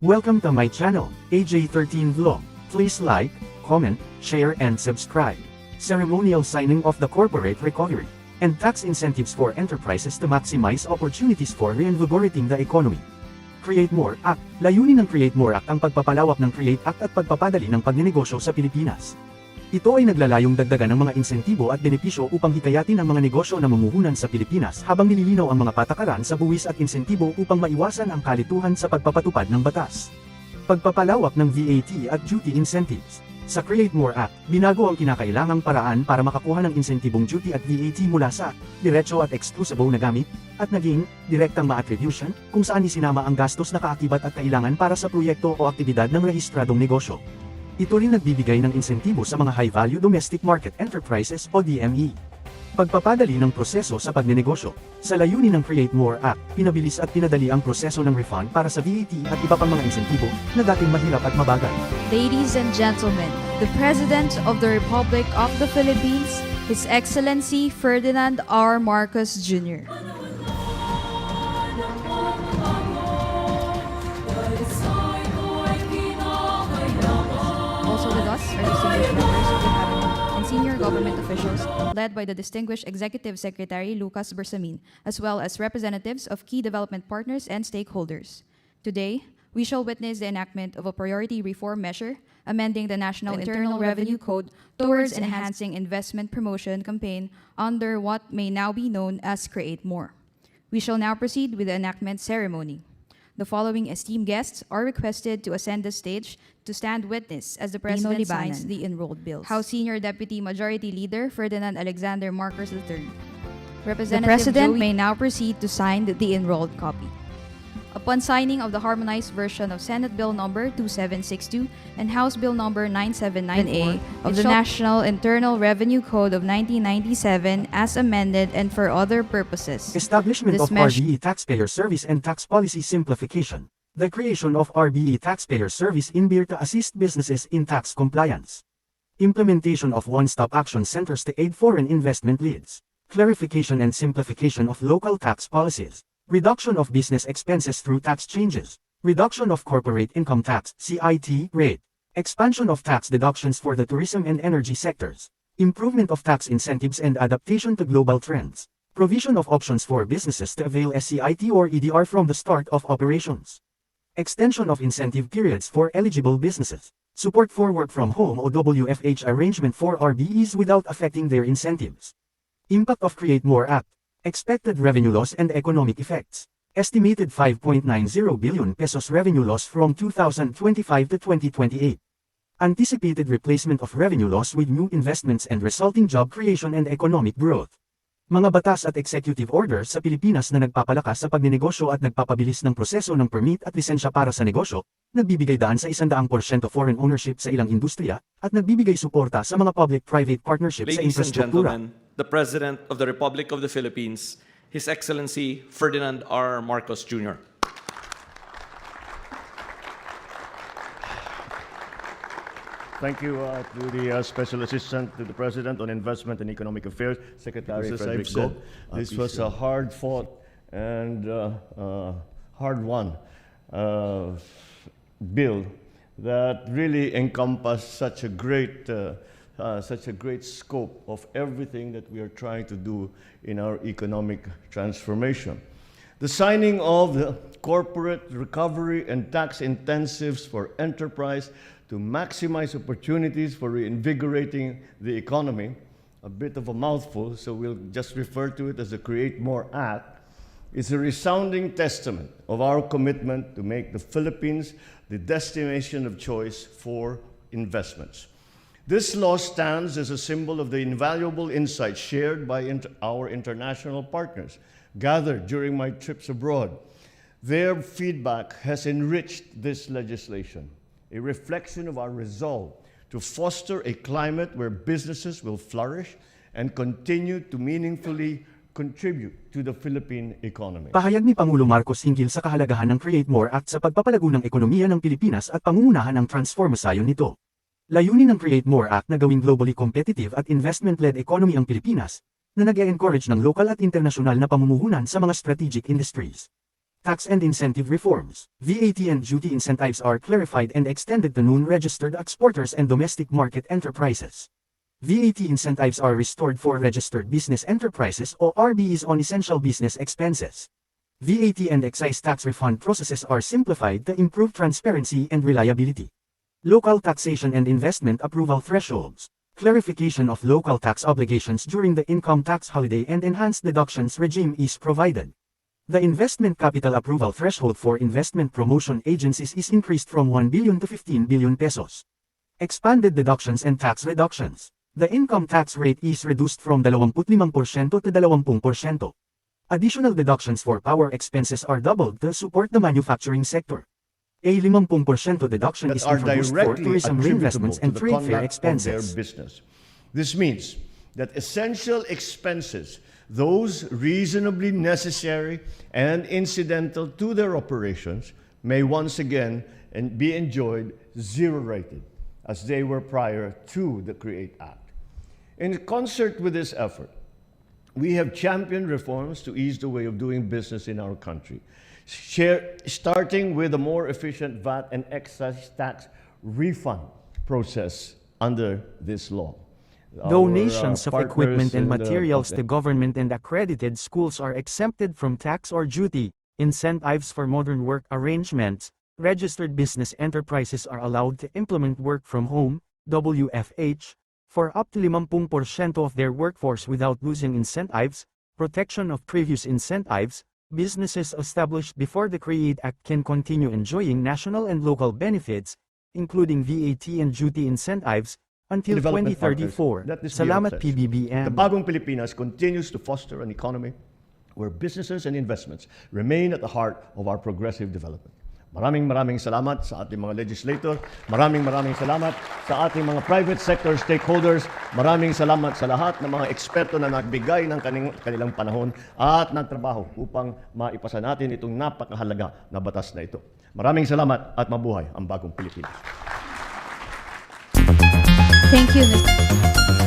Welcome to my channel, AJ13 Vlog. Please like, comment, share and subscribe. Ceremonial signing of the corporate recovery and tax incentives for enterprises to maximize opportunities for reinvigorating the economy. Create More Act. Layunin ng Create More Act ang pagpapalawak ng Create Act at pagpapadali ng pagnenegosyo sa Pilipinas. Ito ay naglalayong dagdagan ng mga insentibo at benepisyo upang hikayatin ang mga negosyo na mamumuhunan sa Pilipinas habang nililinaw ang mga patakaran sa buwis at insentibo upang maiwasan ang kalituhan sa pagpapatupad ng batas. Pagpapalawak ng VAT at duty incentives. Sa Create More Act, binago ang kinakailangang paraan para makakuha ng insentibong duty at VAT mula sa diretso at exclusable na gamit, at naging direktang ma-attribution kung saan isinama ang gastos na kaakibat at kailangan para sa proyekto o aktibidad ng rehistradong negosyo. Ito rin nagbibigay ng insentibo sa mga high-value domestic market enterprises o DME. Pagpapadali ng proseso sa pagnenegosyo. Sa layunin ng Create More Act, pinabilis at pinadali ang proseso ng refund para sa VAT at iba pang mga insentibo na dating mahirap at mabagal. Ladies and gentlemen, the President of the Republic of the Philippines, His Excellency Ferdinand R. Marcos Jr. Also with us are distinguished members of the Cabinet and senior government officials, led by the distinguished Executive Secretary Lucas Bersamin, as well as representatives of key development partners and stakeholders. Today, we shall witness the enactment of a priority reform measure, amending the National Internal Revenue Code towards enhancing investment promotion campaign under what may now be known as Create More. We shall now proceed with the enactment ceremony. The following esteemed guests are requested to ascend the stage to stand witness as the President signs the enrolled bills. House Senior Deputy Majority Leader Ferdinand Alexander Marcos III. The President may now proceed to sign the enrolled copy. Upon signing of the harmonized version of Senate Bill Number 2762 and House Bill Number 9794 of the National Internal Revenue Code of 1997 as amended and for other purposes. Establishment of RBE Taxpayer Service and Tax Policy Simplification. The creation of RBE Taxpayer Service in BIR to assist businesses in tax compliance. Implementation of one-stop action centers to aid foreign investment leads. Clarification and simplification of local tax policies. Reduction of business expenses through tax changes. Reduction of corporate income tax (CIT) rate. Expansion of tax deductions for the tourism and energy sectors. Improvement of tax incentives and adaptation to global trends. Provision of options for businesses to avail SCIT or EDR from the start of operations. Extension of incentive periods for eligible businesses. Support for work from home or WFH arrangement for RBEs without affecting their incentives. Impact of Create More Act. Expected revenue loss and economic effects. Estimated 5.90 billion pesos revenue loss from 2025 to 2028. Anticipated replacement of revenue loss with new investments and resulting job creation and economic growth. Mga batas at executive orders sa Pilipinas na nagpapalakas sa pagnenegosyo at nagpapabilis ng proseso ng permit at lisensya para sa negosyo, nagbibigay daan sa 100% foreign ownership sa ilang industriya, at nagbibigay suporta sa mga public-private partnership sa infrastruktura. Ladies and gentlemen, the President of the Republic of the Philippines, His Excellency Ferdinand R. Marcos Jr. Thank you to the Special Assistant to the President on Investment and Economic Affairs, Secretary Frederick Go. This was a hard-fought and hard-won bill that really encompassed such a great scope of everything that we are trying to do in our economic transformation. The signing of the corporate recovery and tax incentives for enterprise to maximize opportunities for reinvigorating the economy, a bit of a mouthful, so we'll just refer to it as the Create More Act, is a resounding testament of our commitment to make the Philippines the destination of choice for investments. This law stands as a symbol of the invaluable insights shared by our international partners gathered during my trips abroad. Their feedback has enriched this legislation, a reflection of our resolve to foster a climate where businesses will flourish and continue to meaningfully contribute to the Philippine economy. Pahayag ni Pangulo Marcos hinggil sa kahalagahan ng Create More Act sa pagpapalago ng ekonomiya ng Pilipinas at pangungunahan ang transformasyon nito. Layunin ng Create More Act na gawing globally competitive at investment-led economy ang Pilipinas, na nag-e-encourage ng local at internasyonal na pamumuhunan sa mga strategic industries. Tax and incentive reforms. VAT and duty incentives are clarified and extended to non-registered exporters and domestic market enterprises. VAT incentives are restored for registered business enterprises or RBEs on essential business expenses. VAT and excise tax refund processes are simplified to improve transparency and reliability. Local taxation and investment approval thresholds. Clarification of local tax obligations during the income tax holiday and enhanced deductions regime is provided. The investment capital approval threshold for investment promotion agencies is increased from 1 billion to 15 billion pesos. Expanded deductions and tax reductions. The income tax rate is reduced from 25% to 20%. Additional deductions for power expenses are doubled to support the manufacturing sector. A 50% deduction is That are introduced for directly tourism attributable reinvestments to and the trade fair conduct of their expenses. business. This means that essential expenses, those reasonably necessary and incidental to their operations, may once again be enjoyed zero-rated, as they were prior to the CREATE Act. In concert with this effort, we have championed reforms to ease the way of doing business in our country, starting with a more efficient VAT and excise tax refund process under this law. Donations of partners equipment and in the- materials to government and accredited schools are exempted from tax or duty. Incentives for modern work arrangements. Registered business enterprises are allowed to implement work from home, WFH, for up to 50% of their workforce without losing incentives. Protection of previous incentives. Businesses established before the CREATE Act can continue enjoying national and local benefits, including VAT and duty incentives, until development partners. 2034. Let this be Salamat emphasized. PBBM. The Bagong Pilipinas continues to foster an economy where businesses and investments remain at the heart of our progressive development. Maraming salamat sa ating mga legislator. Maraming salamat sa ating mga private sector stakeholders. Maraming salamat sa lahat ng mga eksperto na nagbigay ng kanilang panahon at nagtrabaho upang maipasa natin itong napakahalaga na batas na ito. Maraming salamat at mabuhay ang Bagong Pilipinas. Thank you, Mr.